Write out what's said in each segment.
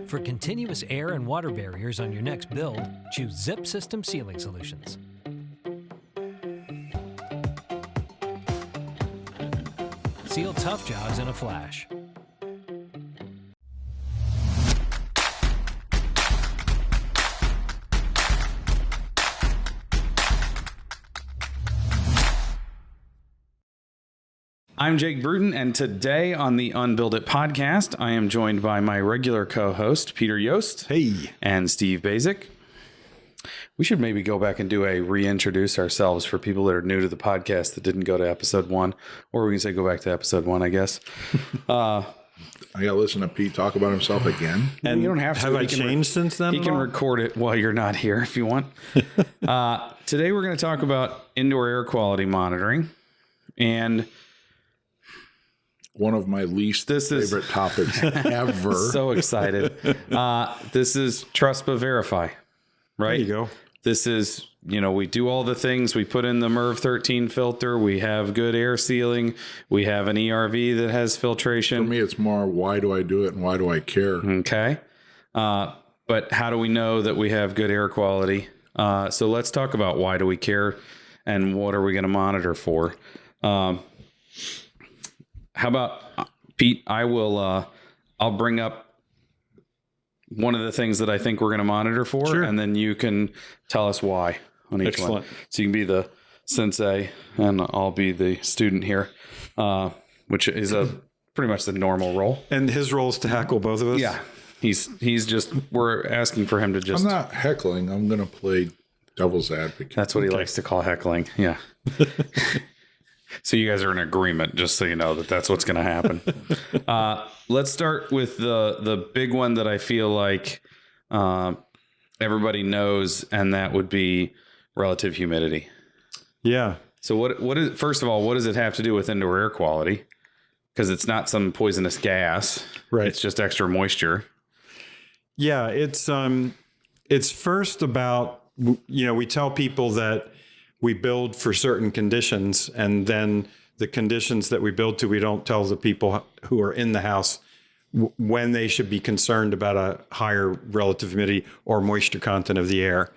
For continuous air and water barriers on your next build, choose Zip System Ceiling Solutions. Seal tough jobs in a flash. I'm Jake Bruton, and today on the UnBuild It podcast, I am joined by my regular co-host, Peter Yost. Hey. And Steve Basic. We should maybe go back and do a reintroduce ourselves for people that are new to the podcast that didn't go to episode 1. Or we can say go back to episode 1, I guess. I got to listen to Pete talk about himself again. And you don't have to. Have I changed since then? He can record it while you're not here if you want. Today we're going to talk about indoor air quality monitoring. And one of my least favorite topics ever. So excited. This is Trust but Verify, right? There you go. This is, we do all the things. We put in the MERV 13 filter. We have good air sealing. We have an ERV that has filtration. For me, it's more, why do I do it and why do I care? Okay. But how do we know that we have good air quality? So let's talk about why do we care and what are we going to monitor for? How about, Pete, I'll bring up one of the things that I think we're going to monitor for, sure, and then you can tell us why on each one. So you can be the sensei and I'll be the student here, which is pretty much the normal role. And his role is to heckle both of us? Yeah. He's just, we're asking for him to just. I'm not heckling. I'm going to play devil's advocate. That's what he likes to call heckling. Yeah. So you guys are in agreement, just so you know that that's what's going to happen. Let's start with the big one that I feel like everybody knows, and that would be relative humidity. Yeah. So what is, first of all, what does it have to do with indoor air quality? Because it's not some poisonous gas. Right. It's just extra moisture. Yeah, it's first about, we tell people that we build for certain conditions, and then the conditions that we build to, we don't tell the people who are in the house when they should be concerned about a higher relative humidity or moisture content of the air.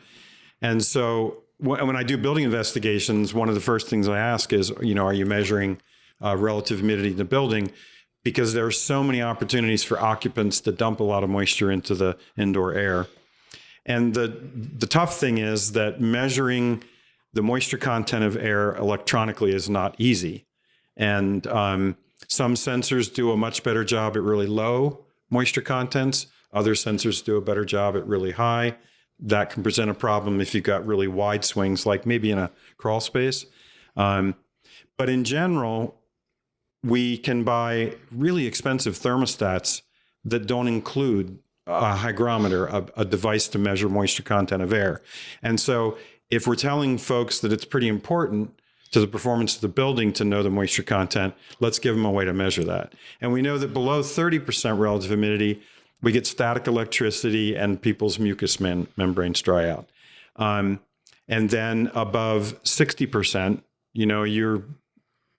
And so when I do building investigations, one of the first things I ask is, are you measuring relative humidity in the building? Because there are so many opportunities for occupants to dump a lot of moisture into the indoor air. And the tough thing is that measuring the moisture content of air electronically is not easy. And some sensors do a much better job at really low moisture contents. Other sensors do a better job at really high. That can present a problem if you've got really wide swings, like maybe in a crawl space. But in general, we can buy really expensive thermostats that don't include a hygrometer, a device to measure moisture content of air. And so if we're telling folks that it's pretty important to the performance of the building to know the moisture content, let's give them a way to measure that. And we know that below 30% relative humidity, we get static electricity and people's mucous membranes dry out. And then above 60%, you're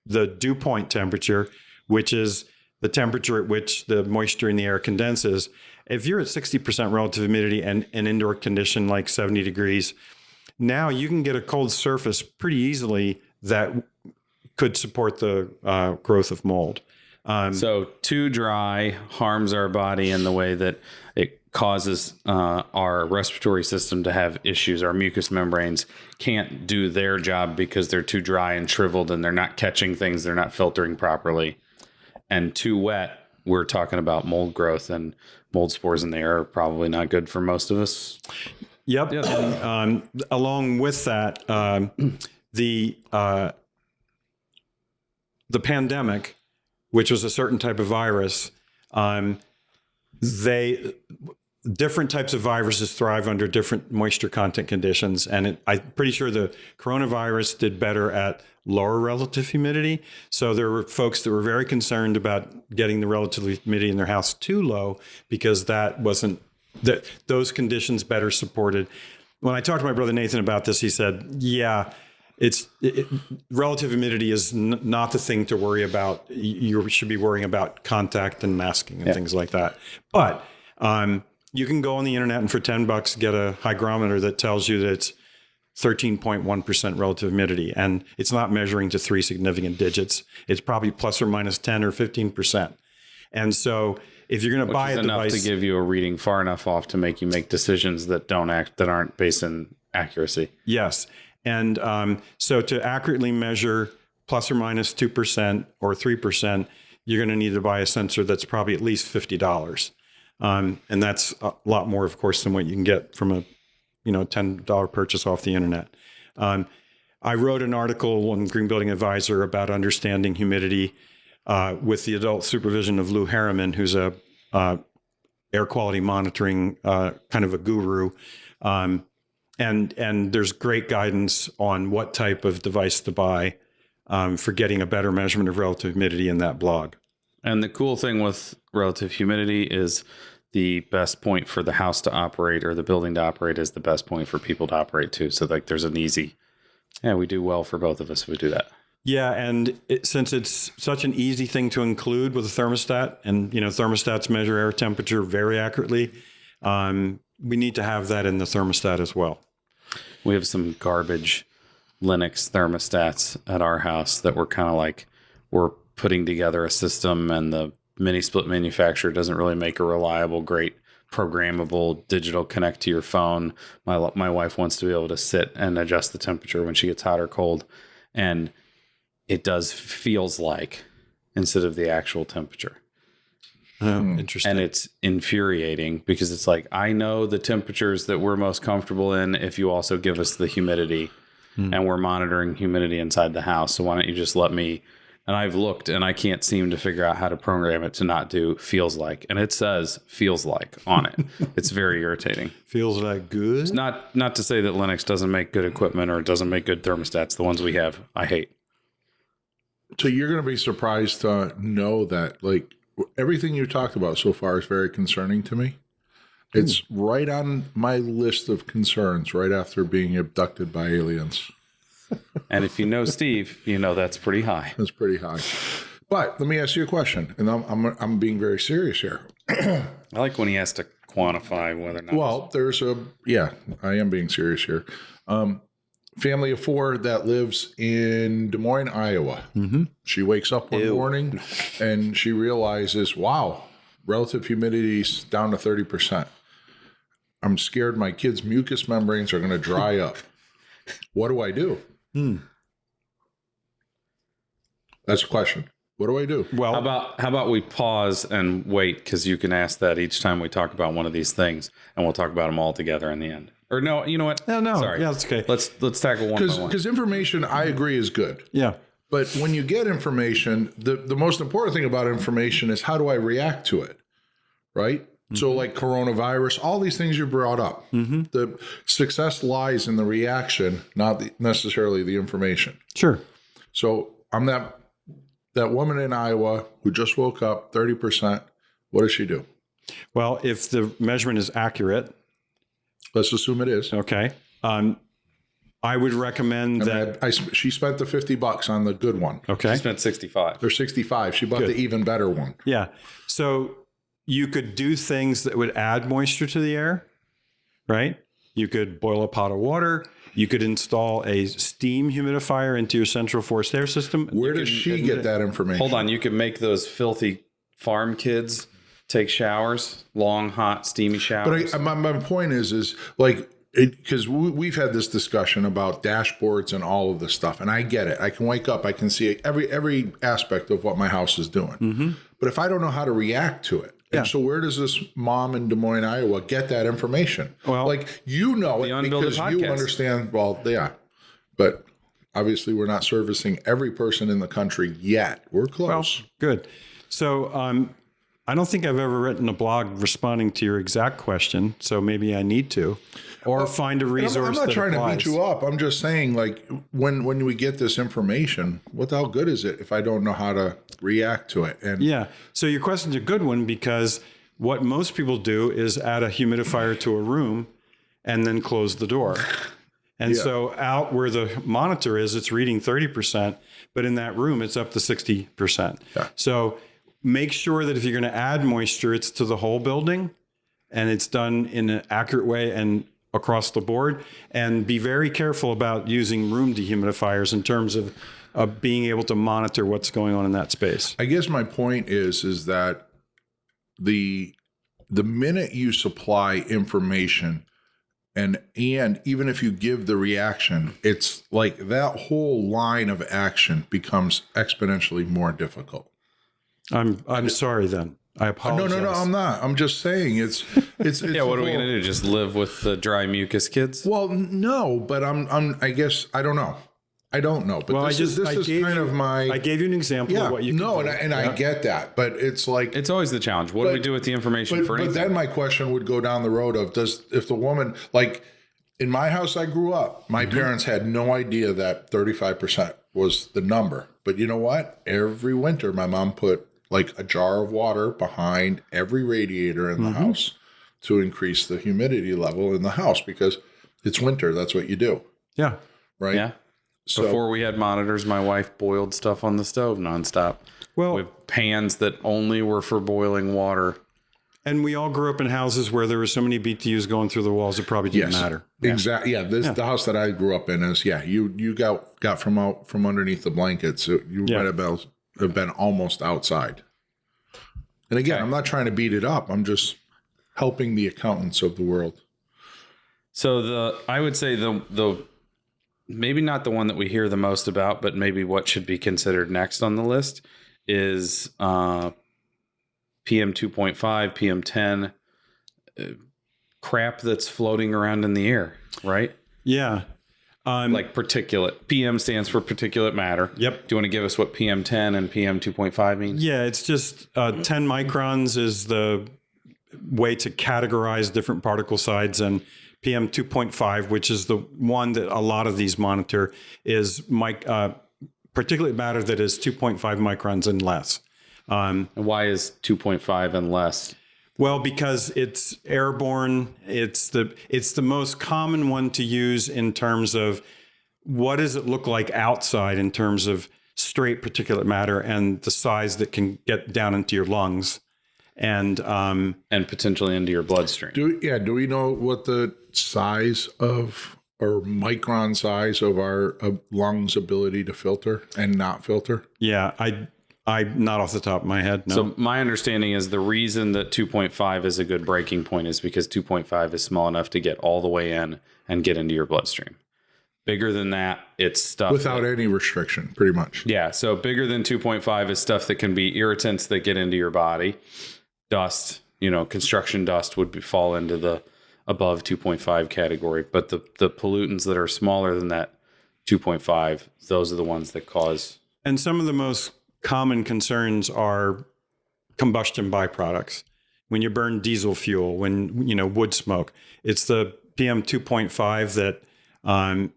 the dew point temperature, which is the temperature at which the moisture in the air condenses. If you're at 60% relative humidity and an indoor condition like 70 degrees, now you can get a cold surface pretty easily that could support the growth of mold. So too dry harms our body in the way that it causes our respiratory system to have issues. Our mucous membranes can't do their job because they're too dry and shriveled and they're not catching things. They're not filtering properly. And too wet, we're talking about mold growth, and mold spores in the air are probably not good for most of us. Yep. Yes. And along with that, the pandemic, which was a certain type of virus, different types of viruses thrive under different moisture content conditions. And I'm pretty sure the coronavirus did better at lower relative humidity. So there were folks that were very concerned about getting the relative humidity in their house too low because those conditions better supported. When I talked to my brother Nathan about this, he said, yeah, relative humidity is not the thing to worry about. You should be worrying about contact and masking and things like that. But You can go on the internet and for $10 get a hygrometer that tells you that it's 13.1% relative humidity, and it's not measuring to 3 significant digits. It's probably plus or minus 10 or 15%. And so if you're going to buy a enough device, to give you a reading far enough off to make you make decisions that aren't based in accuracy. yes. And so to accurately measure plus or minus 2% or 3%, you're going to need to buy a sensor that's probably at least $50. And that's a lot more, of course, than what you can get from a $10 purchase off the internet. I wrote an article on Green Building Advisor about understanding humidity with the adult supervision of Lou Harriman, who's a air quality monitoring kind of a guru. And there's great guidance on what type of device to buy for getting a better measurement of relative humidity in that blog. And the cool thing with relative humidity is the best point for the house to operate or the building to operate is the best point for people to operate too. So like there's an easy, we do well for both of us if we do that. Yeah, and since it's such an easy thing to include with a thermostat, and thermostats measure air temperature very accurately, we need to have that in the thermostat as well. We have some garbage Linux thermostats at our house that we're kind of like, we're putting together a system, and the mini split manufacturer doesn't really make a reliable, great programmable digital connect to your phone. My wife wants to be able to sit and adjust the temperature when she gets hot or cold, and it does feels like instead of the actual temperature. Interesting. And it's infuriating because it's like, I know the temperatures that we're most comfortable in if you also give us the humidity, and we're monitoring humidity inside the house. So why don't you just let me, and I've looked and I can't seem to figure out how to program it to not do feels like, and it says feels like on it. It's very irritating. Feels like good. It's not to say that Linux doesn't make good equipment or doesn't make good thermostats. The ones we have, I hate. So you're going to be surprised to know that, like, everything you talked about so far is very concerning to me. It's right on my list of concerns right after being abducted by aliens. And if you know Steve, you know that's pretty high. That's pretty high. But let me ask you a question, and I'm being very serious here. I like when he has to quantify whether or not. Well, I am being serious here. Family of 4 that lives in Des Moines, Iowa. Mm-hmm. She wakes up one morning and she realizes, wow, relative humidity's down to 30%. I'm scared my kids' mucous membranes are going to dry up. What do I do? That's a question. What do I do? Well, how about we pause and wait, because you can ask that each time we talk about one of these things, and we'll talk about them all together in the end. Or no, you know what? No. Sorry. Yeah, that's okay. Let's tackle one by one. Because information, I agree, is good. Yeah. But when you get information, the most important thing about information is how do I react to it, right? Mm-hmm. So like coronavirus, all these things you brought up, the success lies in the reaction, not necessarily the information. Sure. So I'm that woman in Iowa who just woke up, 30%. What does she do? Well, if the measurement is accurate, let's assume it is. Okay. I would recommend she spent the $50 on the good one. Okay. She spent 65. Or 65. She bought the even better one. Yeah. So you could do things that would add moisture to the air, right? You could boil a pot of water. You could install a steam humidifier into your central forced air system. Where does she get that information? Hold on. You can make those filthy farm kids take showers, long, hot, steamy showers. But my point is like, because we've had this discussion about dashboards and all of this stuff, and I get it. I can wake up, I can see every aspect of what my house is doing. Mm-hmm. But if I don't know how to react to it, and so where does this mom in Des Moines, Iowa get that information? Well, like, you know it because you understand. Well, yeah, but obviously we're not servicing every person in the country yet. We're close. Well, good. So I don't think I've ever written a blog responding to your exact question, so maybe I need to, or find a resource. I'm not trying to beat you up. I'm just saying, like, when we get this information, what the hell good is it if I don't know how to react to it? And yeah, so your question's a good one, because what most people do is add a humidifier to a room and then close the door. And so out where the monitor is, it's reading 30%, but in that room, it's up to 60%. Yeah. So make sure that if you're going to add moisture, it's to the whole building, and it's done in an accurate way and across the board. And be very careful about using room dehumidifiers in terms of being able to monitor what's going on in that space. I guess my point is that the minute you supply information and even if you give the reaction, it's like that whole line of action becomes exponentially more difficult. I'm sorry then. I apologize. No, I'm not. I'm just saying it's Yeah, what are we going to do? Just live with the dry mucus kids? Well, no, but I guess I don't know. I don't know, but Well, this is kind of my. I gave you an example of what you no, can do. and I get that, but it's like It's always the challenge. What do we do with the information for But anything? then my question would go down the road of if the woman, like in my house I grew up, my parents had no idea that 35% was the number. But you know what? Every winter my mom put like a jar of water behind every radiator in the house to increase the humidity level in the house because it's winter. That's what you do. Yeah. Right. Yeah. So, Before we had monitors, my wife boiled stuff on the stove nonstop. Well, With pans that only were for boiling water. and we all grew up in houses where there were so many BTUs going through the walls, it probably didn't matter. Exactly. Yeah. The house that I grew up in is, you got from underneath the blankets. So you might have been almost outside. And again, I'm not trying to beat it up. I'm just helping the accountants of the world. So I would say the maybe not the one that we hear the most about, but maybe what should be considered next on the list is PM 2.5, PM10, crap that's floating around in the air, right? Yeah. Like particulate. PM stands for particulate matter. Yep. Do you want to give us what PM10 and PM 2.5 means? Yeah, it's just 10 microns is the way to categorize different particle size, and PM 2.5, which is the one that a lot of these monitor, is particulate matter that is 2.5 microns and less. And why is 2.5 and less? Well, because it's airborne. It's the most common one to use in terms of what does it look like outside in terms of straight particulate matter and the size that can get down into your lungs and potentially into your bloodstream. Do we know what the size of or micron size of our lungs' ability to filter and not filter? Yeah, I not off the top of my head. No. So my understanding is the reason that 2.5 is a good breaking point is because 2.5 is small enough to get all the way in and get into your bloodstream. Bigger than that, it's stuff without any restriction, pretty much. Yeah, so bigger than 2.5 is stuff that can be irritants that get into your body. Dust, construction dust would fall into the above 2.5 category, but the pollutants that are smaller than that 2.5, those are the ones that cause. And some of the most common concerns are combustion byproducts. When you burn diesel fuel, when wood smoke, it's the PM 2.5 that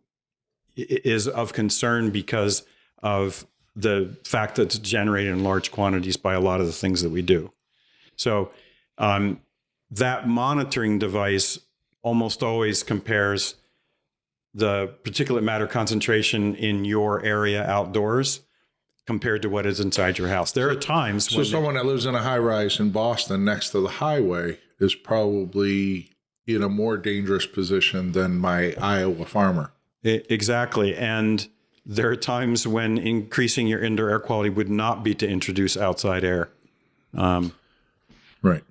is of concern because of the fact that it's generated in large quantities by a lot of the things that we do. So that monitoring device almost always compares the particulate matter concentration in your area outdoors compared to what is inside your house. There are times when someone that lives in a high rise in Boston next to the highway is probably in a more dangerous position than my Iowa farmer. Exactly. And there are times when increasing your indoor air quality would not be to introduce outside air. Right.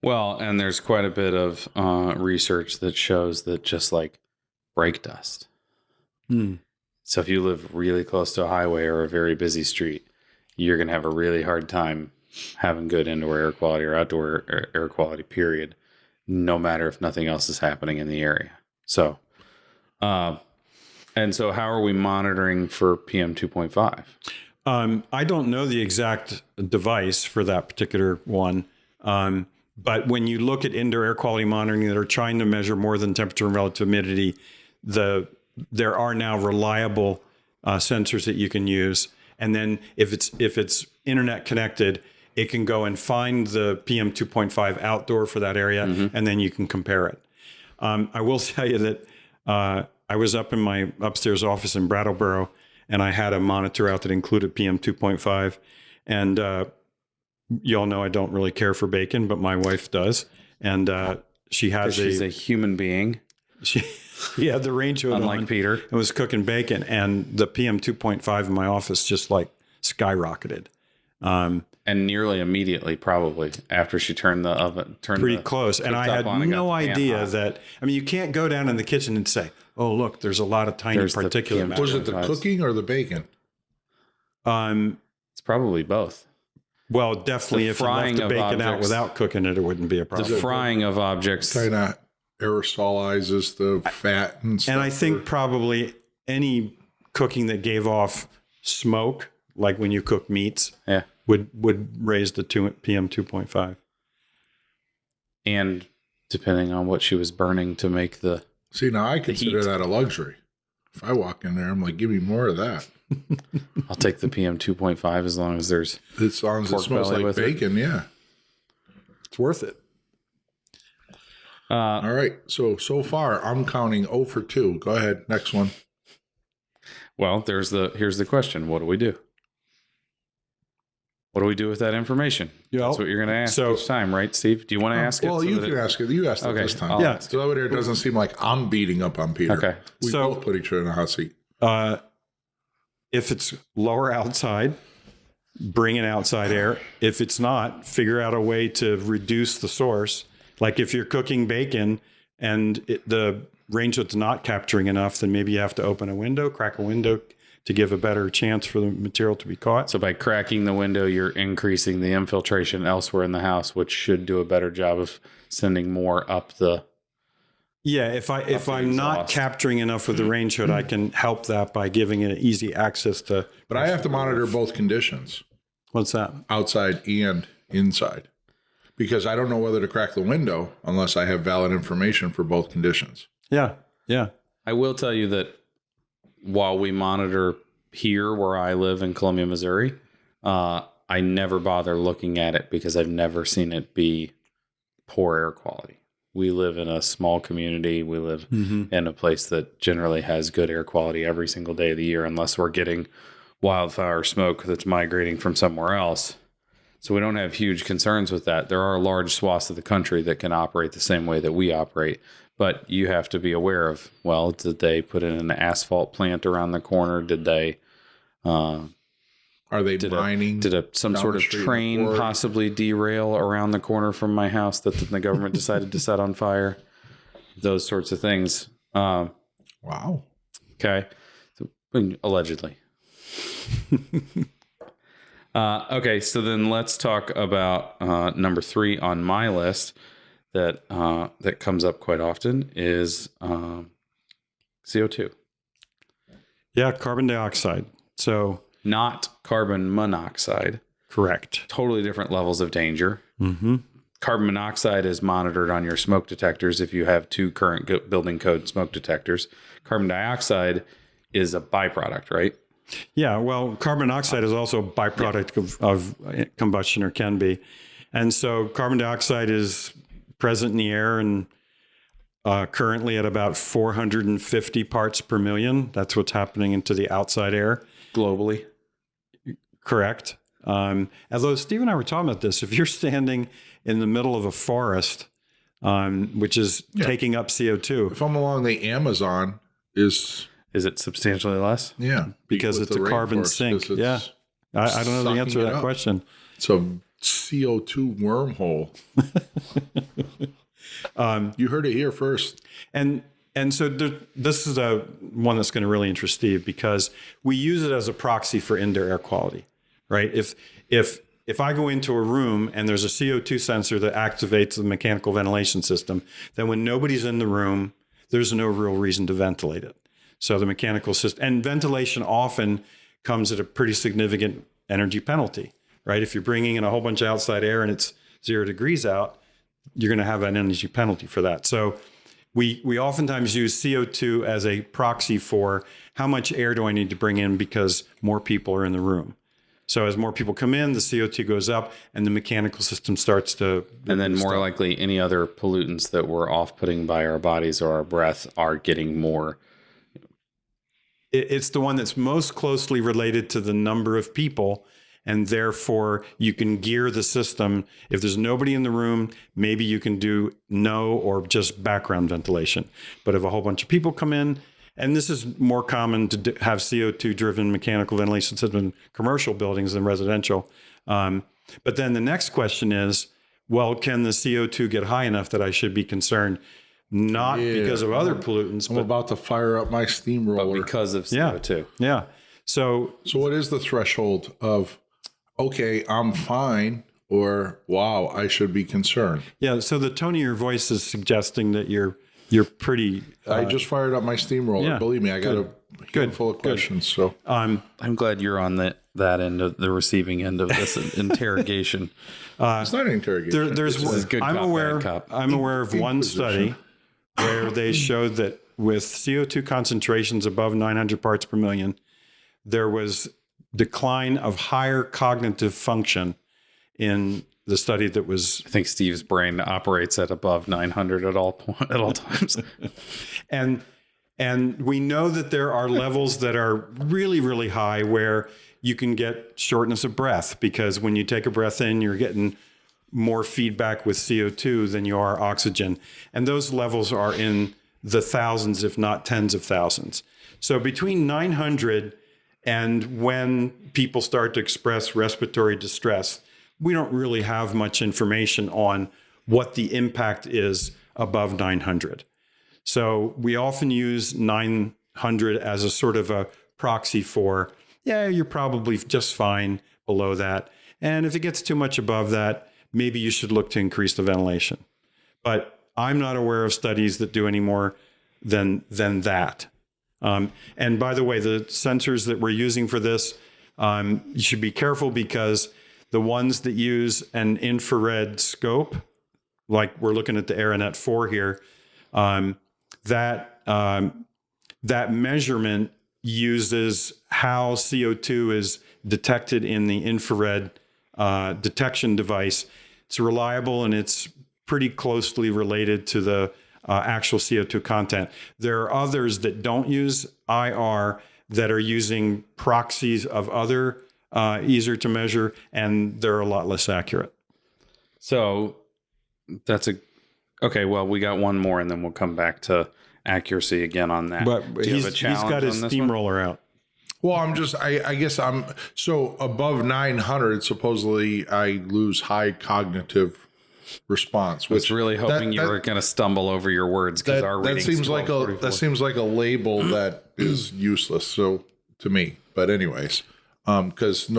Well, and there's quite a bit of research that shows that just like brake dust. So if you live really close to a highway or a very busy street, you're going to have a really hard time having good indoor air quality or outdoor air quality, period, no matter if nothing else is happening in the area. So, and so how are we monitoring for PM 2.5? I don't know the exact device for that particular one. But when you look at indoor air quality monitoring that are trying to measure more than temperature and relative humidity, there are now reliable sensors that you can use. And then if it's internet connected, it can go and find the PM 2.5 outdoor for that area, and then you can compare it. I will tell you that I was up in my upstairs office in Brattleboro, and I had a monitor out that included PM 2.5. And you all know I don't really care for bacon, but my wife does. and she had She's a human being, she had the range hood unlike on Peter. and was cooking bacon, and the PM 2.5 in my office just like skyrocketed. And nearly immediately, probably after she turned the oven, Pretty close. And I had no idea that, I mean, you can't go down in the kitchen and say, oh, look, there's a lot of tiny particulate matter. Was it the cooking or the bacon? It's probably both. Well, definitely if you left the bacon out without cooking it, it wouldn't be a problem. The frying of objects Kind of aerosolizes the fat and stuff. And I think probably any cooking that gave off smoke, like when you cook meats, would raise the PM 2.5. And depending on what she was burning to make the See, now I consider that a luxury. If I walk in there, I'm like, give me more of that. I'll take the PM 2.5 as long as it smells like bacon. Yeah, it's worth it. All right. So far, I'm counting 0 for 2. Go ahead. Next one. Well, here's the question. What do we do? What do we do with that information? That's what you're going to ask each time, right, Steve? Do you want to ask it? Well, you can ask it. You asked it this time. Yeah. So over there, it doesn't seem like I'm beating up on Peter. Okay. We both put each other in a hot seat. If it's lower outside, bring in outside air. If it's not, figure out a way to reduce the source. Like if you're cooking bacon and the range hood's not capturing enough, then maybe you have to open a window, crack a window to give a better chance for the material to be caught. So by cracking the window, you're increasing the infiltration elsewhere in the house, which should do a better job of sending more up the... Yeah, if I'm not capturing enough with the range hood, I can help that by giving it easy access to... But I have to monitor both conditions. What's that? Outside and inside. Because I don't know whether to crack the window unless I have valid information for both conditions. Yeah. I will tell you that while we monitor here where I live in Columbia, Missouri, I never bother looking at it because I've never seen it be poor air quality. We live in a small community. We live in a place that generally has good air quality every single day of the year, unless we're getting wildfire smoke that's migrating from somewhere else. So we don't have huge concerns with that. There are large swaths of the country that can operate the same way that we operate. But you have to be aware of, well, did they put in an asphalt plant around the corner? Did they... Are they mining? Did some sort of train possibly derail around the corner from my house that the government decided to set on fire? Those sorts of things. Wow. Okay. So, allegedly. Okay, so then let's talk about number 3 on my list that comes up quite often is CO2. Yeah, carbon dioxide. So not carbon monoxide. Correct. Totally different levels of danger. Mm-hmm. Carbon monoxide is monitored on your smoke detectors if you have 2 current building code smoke detectors. Carbon dioxide is a byproduct, right? Yeah, well, carbon monoxide is also a byproduct of combustion, or can be. And so carbon dioxide is present in the air and currently at about 450 parts per million. That's what's happening into the outside air. Globally. Correct. Although Steve and I were talking about this, if you're standing in the middle of a forest, which is taking up CO2. If I'm along the Amazon, is it substantially less? Yeah. Because it's a carbon sink. Yeah. I don't know the answer to that question. It's a CO2 wormhole. You heard it here first. And so this is one that's going to really interest Steve, because we use it as a proxy for indoor air quality, right? If I go into a room and there's a CO2 sensor that activates the mechanical ventilation system, then when nobody's in the room, there's no real reason to ventilate it. So the mechanical system, and ventilation often comes at a pretty significant energy penalty, right? If you're bringing in a whole bunch of outside air and it's 0 degrees out, you're going to have an energy penalty for that. So we oftentimes use CO2 as a proxy for how much air do I need to bring in because more people are in the room. So as more people come in, the CO2 goes up and the mechanical system starts to... And then more likely any other pollutants that we're off-putting by our bodies or our breath are getting more. It's the one that's most closely related to the number of people And therefore, you can gear the system. If there's nobody in the room, maybe you can do no or just background ventilation. But if a whole bunch of people come in, and this is more common to have CO2-driven mechanical ventilation system in commercial buildings than residential. But then the next question is, well, can the CO2 get high enough that I should be concerned? Not because of other pollutants, I'm but about to fire up my steamroller. because of CO2. yeah. So what is the threshold of, okay, I'm fine, or wow, I should be concerned? yeah, so the tone of your voice is suggesting that you're pretty. I just fired up my steamroller. yeah, Believe me, I got a handful of questions. So I'm glad you're on that end of the receiving end of this interrogation. it's not an interrogation. This is good I'm cop, aware. bad cop. I'm aware of one study where they showed that with CO2 concentrations above 900 parts per million, there was decline of higher cognitive function in the study that was. I think Steve's brain operates at above 900 at all times. And we know that there are levels that are really, really high where you can get shortness of breath, because when you take a breath in, you're getting more feedback with CO2 than you are oxygen. And those levels are in the thousands, if not tens of thousands. So between 900 and when people start to express respiratory distress, we don't really have much information on what the impact is above 900. So we often use 900 as a sort of a proxy for, yeah, you're probably just fine below that. And if it gets too much above that, maybe you should look to increase the ventilation. But I'm not aware of studies that do any more than that. And by the way, the sensors that we're using for this, you should be careful, because the ones that use an infrared scope, like we're looking at the AeroNet 4 here, that measurement uses how CO2 is detected in the infrared detection device. It's reliable, and it's pretty closely related to the actual CO2 content. There are others that don't use IR that are using proxies of other easier to measure, and they're a lot less accurate. So that's okay. Well, we got one more, and then we'll come back to accuracy again on that. But he's got his steamroller out. Well, I guess I'm so above 900. Supposedly, I lose high cognitive response. I was really hoping you were going to stumble over your words, because our that seems like a label that is useless. So to me, but anyways, because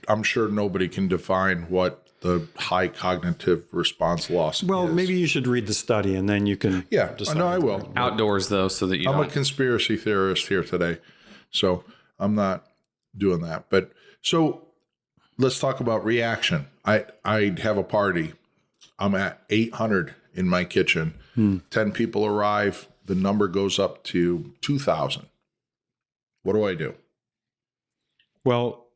I'm sure nobody can define what the high cognitive response loss is. Well, maybe you should read the study, and then you can. Yeah, no, I will. Outdoors, though, so that I'm a conspiracy theorist here today, so I'm not doing that. But so let's talk about reaction. I have a party. I'm at 800 in my kitchen. 10 people arrive. The number goes up to 2,000. What do I do? Well,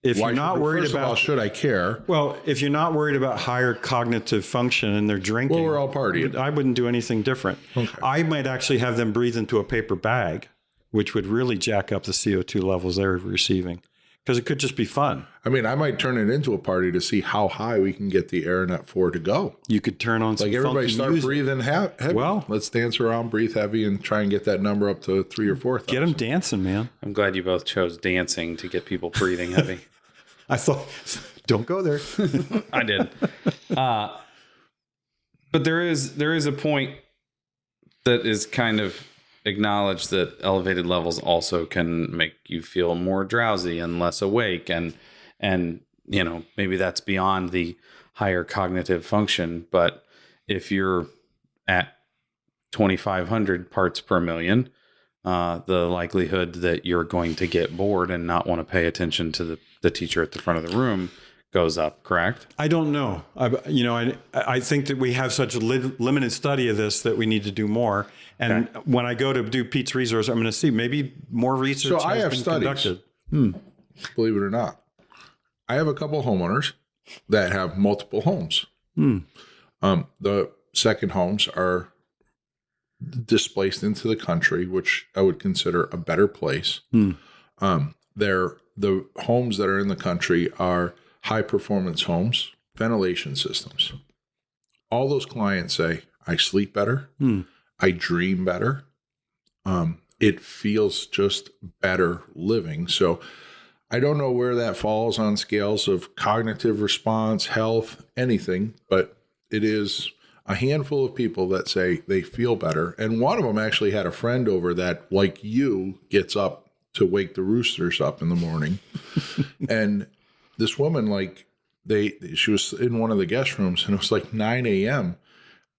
if you're not worried about, should I care? Well, if you're not worried about higher cognitive function and they're drinking, well, we're all partying. I wouldn't do anything different. Okay. I might actually have them breathe into a paper bag, which would really jack up the CO2 levels they're receiving, because it could just be fun. I mean, I might turn it into a party to see how high we can get the AeroNet 4 to go. You could turn on some like everybody start music. breathing heavy. Well, let's dance around, breathe heavy, and try and get that number up to 3,000 or 4,000. Get them dancing, man. I'm glad you both chose dancing to get people breathing heavy. I thought, don't go there. I did. But there is a point that is kind of acknowledged, that elevated levels also can make you feel more drowsy and less awake, and maybe that's beyond the higher cognitive function. But if you're at 2,500 parts per million, the likelihood that you're going to get bored and not want to pay attention to the teacher at the front of the room goes up, correct? I don't know. I think that we have such a limited study of this that we need to do more. And when I go to do Pete's resource, I'm going to see maybe more research So I have been studies. conducted. Believe it or not, I have a couple homeowners that have multiple homes. The second homes are displaced into the country, which I would consider a better place. Their the homes that are in the country are high performance homes, ventilation systems. All those clients say, I sleep better. I dream better. It feels just better living. So I don't know where that falls on scales of cognitive response, health, anything, but it is a handful of people that say they feel better. And one of them actually had a friend over that, like you, gets up to wake the roosters up in the morning. And this woman, like, she was in one of the guest rooms, and it was like 9 a.m.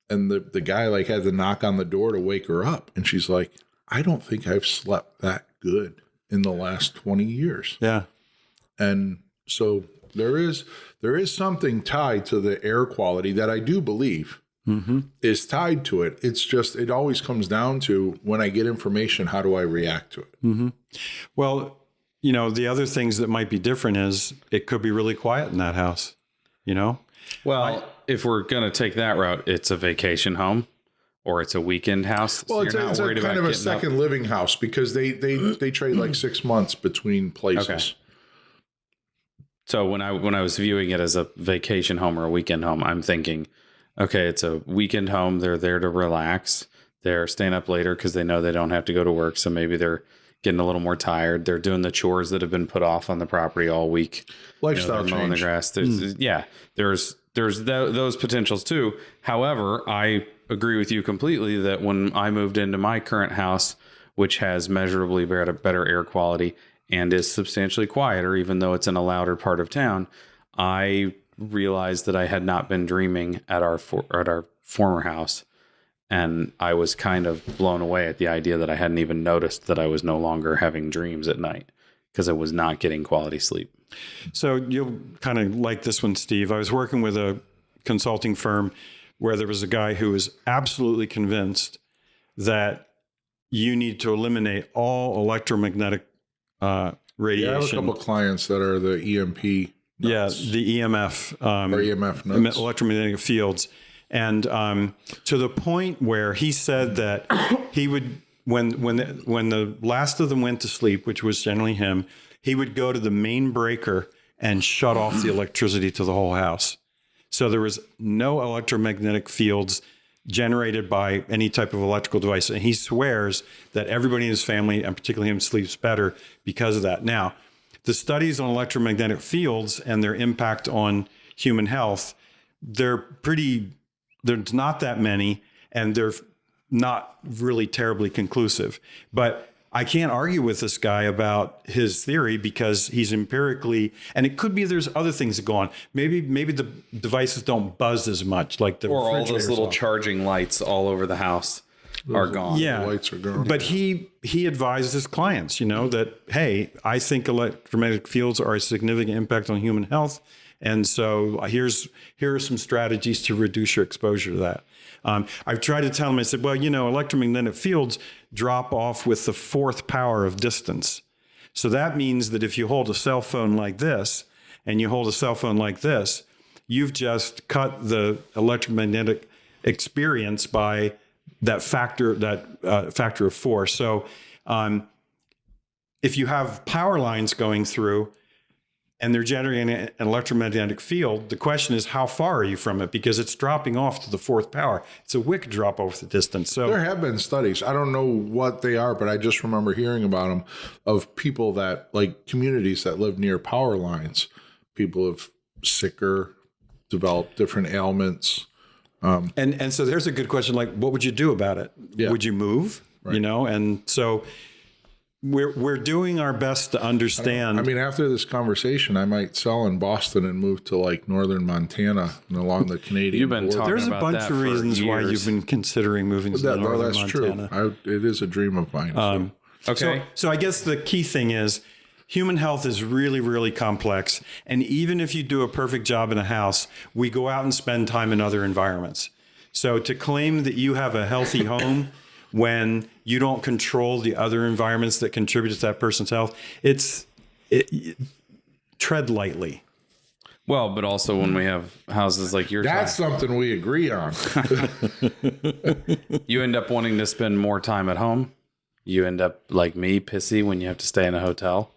And the guy, like, had to knock on the door to wake her up. And she's like, I don't think I've slept that good in the last 20 years. Yeah. And so there is something tied to the air quality that I do believe is tied to it. It's just, it always comes down to, when I get information, how do I react to it? Well, the other things that might be different is it could be really quiet in that house, Well, if we're going to take that route, it's a vacation home or it's a weekend house. Well, so it's a kind of a second living house, because they trade like 6 months between places. Okay. So when I was viewing it as a vacation home or a weekend home, I'm thinking, okay, it's a weekend home. They're there to relax. They're staying up later because they know they don't have to go to work. So maybe they're getting a little more tired. They're doing the chores that have been put off on the property all week. Lifestyle they're mowing the change. grass. There's those potentials too. However, I agree with you completely that when I moved into my current house, which has measurably better air quality and is substantially quieter, even though it's in a louder part of town, I realized that I had not been dreaming at our former house. And I was kind of blown away at the idea that I hadn't even noticed that I was no longer having dreams at night because I was not getting quality sleep. So you'll kind of like this one, Steve. I was working with a consulting firm where there was a guy who was absolutely convinced that you need to eliminate all electromagnetic radiation. Yeah, I have a couple of clients that are the EMP nuts. Yeah, the EMF. Or EMF nuts. Electromagnetic fields. And to the point where he said that he would, when the last of them went to sleep, which was generally him, he would go to the main breaker and shut off the electricity to the whole house. So there was no electromagnetic fields generated by any type of electrical device. And he swears that everybody in his family, and particularly him, sleeps better because of that. Now, the studies on electromagnetic fields and their impact on human health, there's not that many, and they're not really terribly conclusive. But I can't argue with this guy about his theory because he's empirically, and it could be there's other things that go on. Maybe the devices don't buzz as much, like the Or all those little off. charging lights all over the house are gone. Yeah, The lights are gone. But he advised his clients, that, hey, I think electromagnetic fields are a significant impact on human health. And so here are some strategies to reduce your exposure to that. I've tried to tell him, I said, well, electromagnetic fields drop off with the fourth power of distance. So that means that if you hold a cell phone like this and you hold a cell phone like this, you've just cut the electromagnetic experience by that factor of 4. So if you have power lines going through, and they're generating an electromagnetic field, the question is, how far are you from it? Because it's dropping off to the fourth power. It's a wick drop off the distance. So there have been studies. I don't know what they are, but I just remember hearing about them, of people that, like, communities that live near power lines. People have sicker, developed different ailments. And so there's a good question, like, what would you do about it? Yeah. Would you move? Right. And so we're doing our best to understand. I mean, after this conversation, I might sell in Boston and move to, like, northern Montana and along the Canadian You've been border. talking There's a about bunch that of for reasons why years. you've been considering moving to northern That's Montana. true. It is a dream of mine. Okay. So I guess the key thing is human health is really, really complex. And even if you do a perfect job in a house, we go out and spend time in other environments. So to claim that you have a healthy home when you don't control the other environments that contribute to that person's health, tread lightly. Well, but also when we have houses like yours, That's something we agree on. you end up wanting to spend more time at home. You end up, like me, pissy when you have to stay in a hotel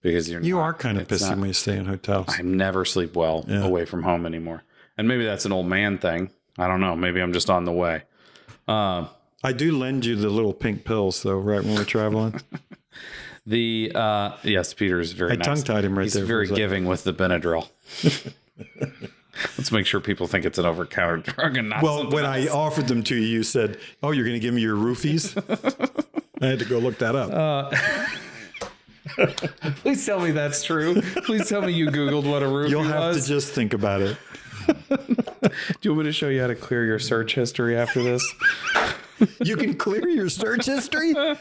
because You are kind of pissy when you stay in hotels. I never sleep well away from home anymore. And maybe that's an old man thing. I don't know. Maybe I'm just on the way. I do lend you the little pink pills, though, right when we're traveling. Yes, Peter's very nice. I tongue-tied him right He's there. He's very giving with the Benadryl. Let's make sure people think it's an over-counter drug and not Well, when else. I offered them to you, you said, "Oh, you're going to give me your roofies?" I had to go look that up. Please tell me that's true. Please tell me you Googled what a roofie was. You'll have to just think about it. Do you want me to show you how to clear your search history after this? You can clear your search history? This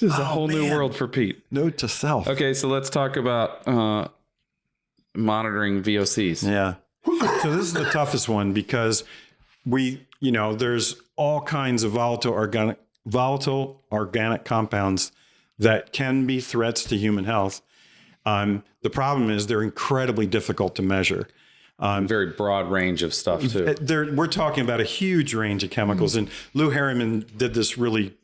is a whole new world for Pete. Note to self. Okay, so let's talk about monitoring VOCs. Yeah. So this is the toughest one because there's all kinds of volatile organic compounds that can be threats to human health. The problem is they're incredibly difficult to measure. Very broad range of stuff too. We're talking about a huge range of chemicals. And Lou Harriman did this really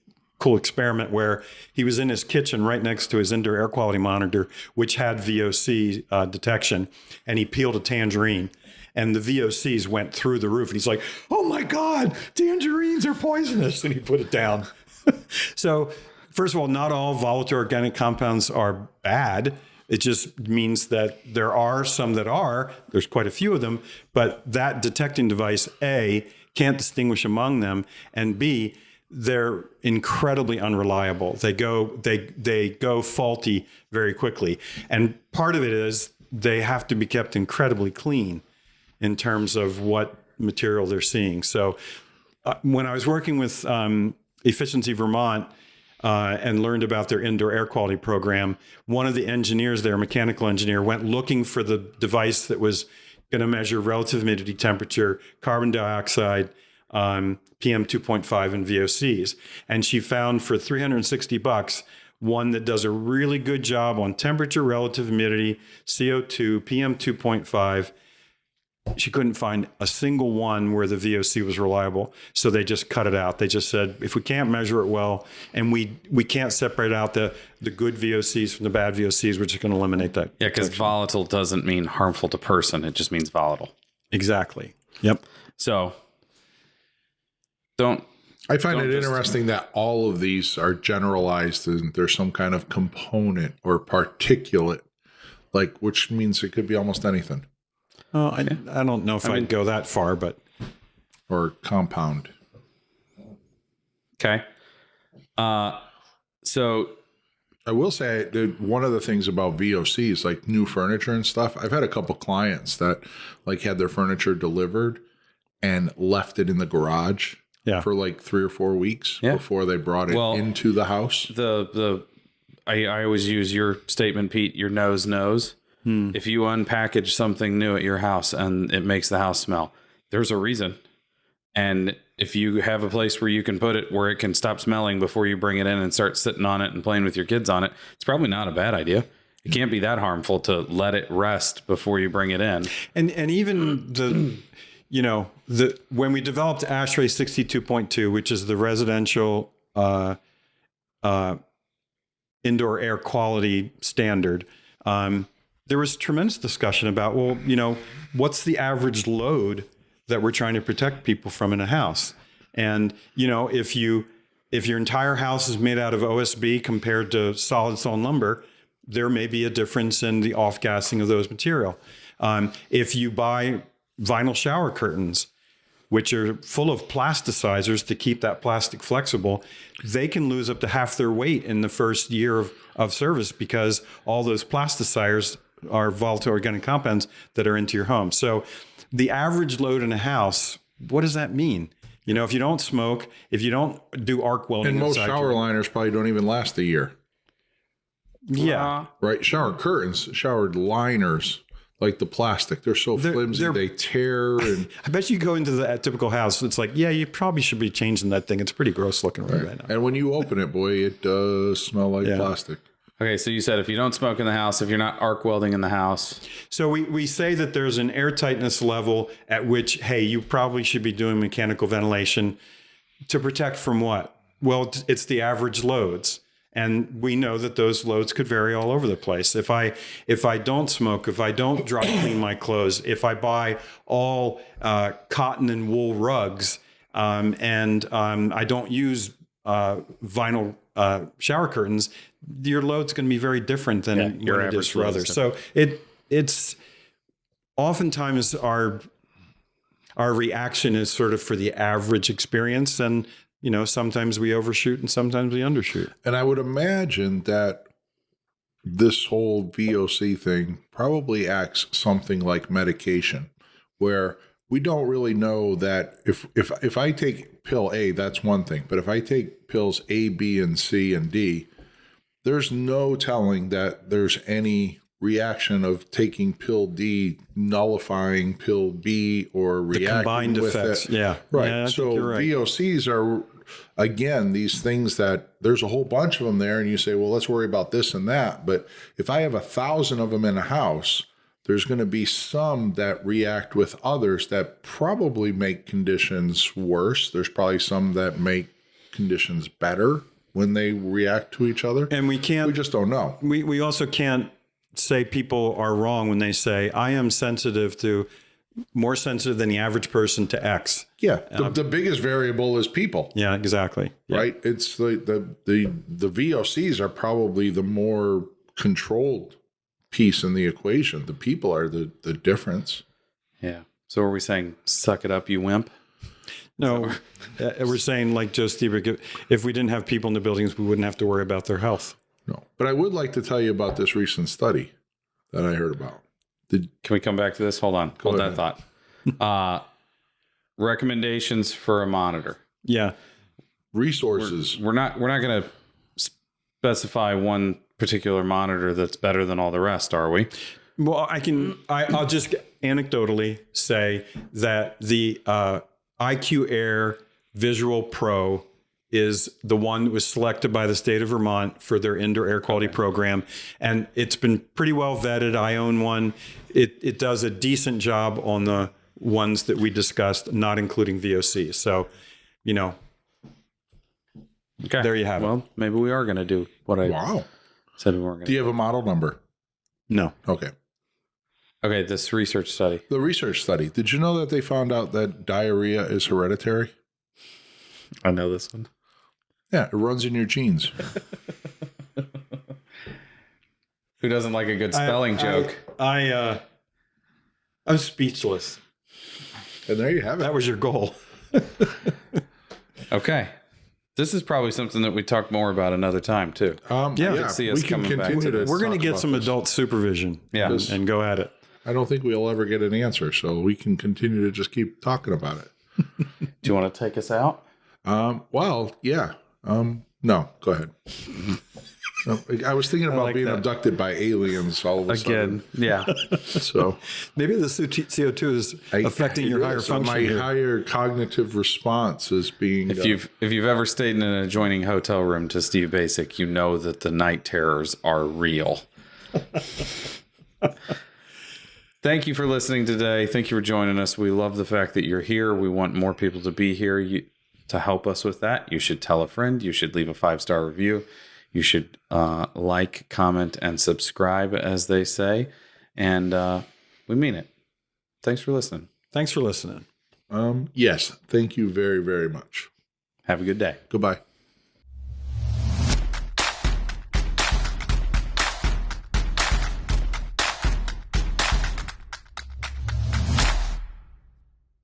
cool experiment where he was in his kitchen right next to his indoor air quality monitor, which had VOC detection, and he peeled a tangerine. And the VOCs went through the roof. And he's like, "Oh my God, tangerines are poisonous." And he put it down. So first of all, not all volatile organic compounds are bad. It just means that there are some that are. There's quite a few of them. But that detecting device, A, can't distinguish among them. And B, they're incredibly unreliable. They go faulty very quickly. And part of it is they have to be kept incredibly clean in terms of what material they're seeing. So when I was working with Efficiency Vermont and learned about their indoor air quality program, one of the engineers there, mechanical engineer, went looking for the device that was going to measure relative humidity, temperature, carbon dioxide, PM 2.5, and VOCs. And she found for $360 one that does a really good job on temperature, relative humidity, CO2, PM 2.5. She couldn't find a single one where the VOC was reliable. So they just cut it out. They just said, if we can't measure it well and we can't separate out the good VOCs from the bad VOCs, we're just going to eliminate that. Yeah, because volatile doesn't mean harmful to person. It just means volatile. Exactly. Yep. So I find it interesting that all of these are generalized and there's some kind of component or particulate, which means it could be almost anything. Oh, I don't know if I'd go that far, but or compound. Okay. So I will say that one of the things about VOCs, like new furniture and stuff, I've had a couple clients that had their furniture delivered and left it in the garage for 3 or 4 weeks before they brought it into the house. I always use your statement, Pete, your nose knows. If you unpackage something new at your house and it makes the house smell, there's a reason. And if you have a place where you can put it where it can stop smelling before you bring it in and start sitting on it and playing with your kids on it, it's probably not a bad idea. It can't be that harmful to let it rest before you bring it in. And even when we developed ASHRAE 62.2, which is the residential indoor air quality standard, there was tremendous discussion about, what's the average load that we're trying to protect people from in a house? And, if your entire house is made out of OSB compared to solid stone lumber, there may be a difference in the off-gassing of those material. If you buy vinyl shower curtains, which are full of plasticizers to keep that plastic flexible, they can lose up to half their weight in the first year of service because all those plasticizers are volatile organic compounds that are into your home. So the average load in a house, what does that mean? If you don't smoke, if you don't do arc welding. And most shower liners probably don't even last a year. Yeah. Right. Shower curtains, shower liners, like the plastic, they're so flimsy, they tear. And I bet you go into the typical house, it's you probably should be changing that thing. It's pretty gross looking right now. And when you open it, boy, it does smell like plastic. Okay, so you said if you don't smoke in the house, if you're not arc welding in the house. So we say that there's an airtightness level at which, hey, you probably should be doing mechanical ventilation to protect from what? Well, it's the average loads. And we know that those loads could vary all over the place. If I don't smoke, if I don't dry clean my clothes, if I buy all cotton and wool rugs, and I don't use vinyl shower curtains, your load's going to be very different than what it is for others. So it's oftentimes our reaction is sort of for the average experience, and sometimes we overshoot and sometimes we undershoot. And I would imagine that this whole VOC thing probably acts something like medication, where we don't really know that if I take pill A, that's one thing. But if I take pills A, B, and C, and D, there's no telling that there's any reaction of taking pill D nullifying pill B or reacting the combined with effects. it. Yeah. Right. Yeah, so right. VOCs are, again, these things that there's a whole bunch of them there, and you say, well, let's worry about this and that. But if I have 1,000 of them in a house, there's going to be some that react with others that probably make conditions worse. There's probably some that make conditions better when they react to each other. And we just don't know. We also can't say people are wrong when they say, I am more sensitive than the average person to X. Yeah. The biggest variable is people. Yeah, exactly. Right. Yeah. It's the VOCs are probably the more controlled piece in the equation. The people are the difference. Yeah. So are we saying, suck it up, you wimp? No, we're saying, like Joe Steve, if we didn't have people in the buildings, we wouldn't have to worry about their health. No. But I would like to tell you about this recent study that I heard about. Can we come back to this? Hold on. Hold that thought. Recommendations for a monitor. Yeah. Resources. We're not going to specify one particular monitor that's better than all the rest, are we? Well, I'll just anecdotally say that the IQ Air Visual Pro is the one that was selected by the state of Vermont for their indoor air quality program. And it's been pretty well vetted. I own one. It does a decent job on the ones that we discussed, not including VOC. So, there you have it. Well, maybe we are going to do what I said we weren't going to do. Do you have a model number? No. Okay. Okay, this research study. The research study. Did you know that they found out that diarrhea is hereditary? I know this one. Yeah, it runs in your genes. Who doesn't like a good spelling joke? I'm speechless. And there you have it. That was your goal. Okay. This is probably something that we talk more about another time, too. Yeah, see us we can coming back continue to to this. We're going to talk get about some this. adult supervision Yeah. and go at it. I don't think we'll ever get an answer, so we can continue to just keep talking about it. Do you want to take us out? Well, yeah. No, go ahead. I was thinking about like being that. abducted by aliens all of a Again, yeah. sudden. So Maybe the CO2 is affecting your higher function. My here. higher cognitive response is being. If you've ever stayed in an adjoining hotel room to Steve Basic, you know that the night terrors are real. Thank you for listening today. Thank you for joining us. We love the fact that you're here. We want more people to be here. To help us with that, you should tell a friend. You should leave a 5-star review. You should like, comment, and subscribe, as they say. And we mean it. Thanks for listening. Thanks for listening. Yes, thank you very, very much. Have a good day. Goodbye.